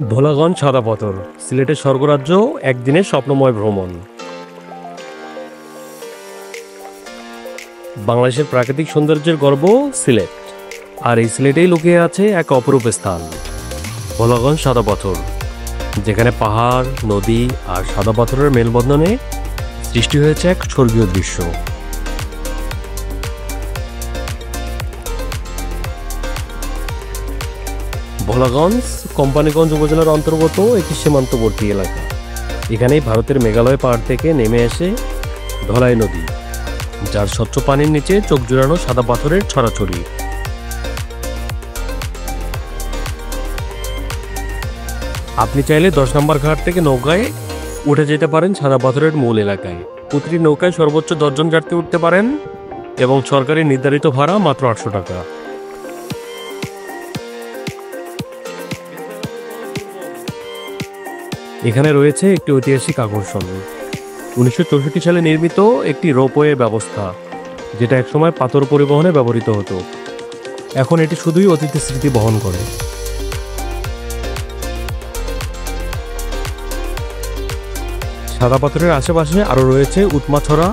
ভোলাগঞ্জ সাদা পাথর, সিলেটের স্বর্গরাজ্য, একদিনের স্বপ্নময় ভ্রমণ। বাংলাদেশের প্রাকৃতিক সৌন্দর্যের গর্ব সিলেট, আর এই সিলেটেই লুকিয়ে আছে এক অপরূপ স্থান, ভোলাগঞ্জ সাদা পাথর, যেখানে পাহাড়, নদী আর সাদা পাথরের মেলবন্ধনে সৃষ্টি হয়েছে এক স্বর্গীয় দৃশ্য। ভোলাগঞ্জ কোম্পানীগঞ্জ উপজেলার অন্তর্গত একটি সীমান্তবর্তী এলাকা। এখানেই ভারতের মেঘালয় পাহাড় থেকে নেমে এসে ধলাই নদী, যার স্বচ্ছ পানির নিচে চোখ জুড়ানো সাদা পাথরের ছড়াছড়ি। আপনি চাইলে 10 নম্বর ঘাট থেকে নৌকায় উঠে যেতে পারেন সাদা পাথরের মূল এলাকায়। প্রতিটি নৌকায় সর্বোচ্চ 10 জন যাত্রী উঠতে পারেন এবং সরকারি নির্ধারিত ভাড়া মাত্র 800 টাকা। এখানে রয়েছে একটি ঐতিহাসিক আকর্ষণ, 1964 সালে নির্মিত একটি রোপওয়ে ব্যবস্থা, যেটা একসময় পাথর পরিবহনে ব্যবহৃত হতো। এখন এটি শুধুই অতীতের স্মৃতি বহন করে। সাদা পাথরের আশেপাশে আরও রয়েছে উৎমাছড়া,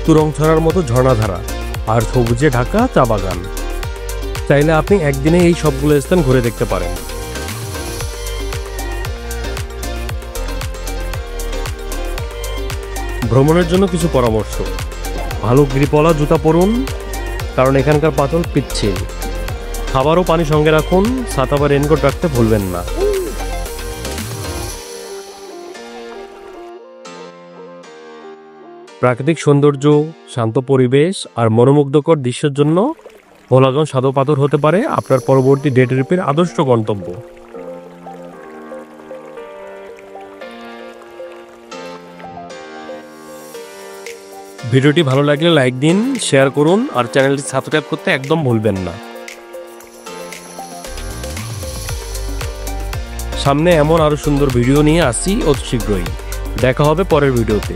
তুরংছড়ার মতো ঝর্ণাধারা আর সবুজে ঢাকা চা বাগান। চাইলে আপনি একদিনে এই সবগুলো স্থান ঘুরে দেখতে পারেন। ভ্রমণের জন্য কিছু পরামর্শ: ভালো গ্রিপওয়ালা জুতা পরুন, কারণ এখানকার পাথর পিচ্ছিল। খাবার ও পানি সঙ্গে রাখুন, ছাতা বা রেনকোট রাখতে ভুলবেন না। প্রাকৃতিক সৌন্দর্য, শান্ত পরিবেশ আর মনোমুগ্ধকর দৃশ্যের জন্য ভোলাগঞ্জ সাদা পাথর হতে পারে আপনার পরবর্তী ডে ট্রিপের আদর্শ গন্তব্য। ভিডিওটি ভালো লাগলে লাইক দিন, শেয়ার করুন আর চ্যানেলটি সাবস্ক্রাইব করতে একদম ভুলবেন না। সামনে এমন আরো সুন্দর ভিডিও নিয়ে আসছি অতি শীঘ্রই। দেখা হবে পরের ভিডিওতে।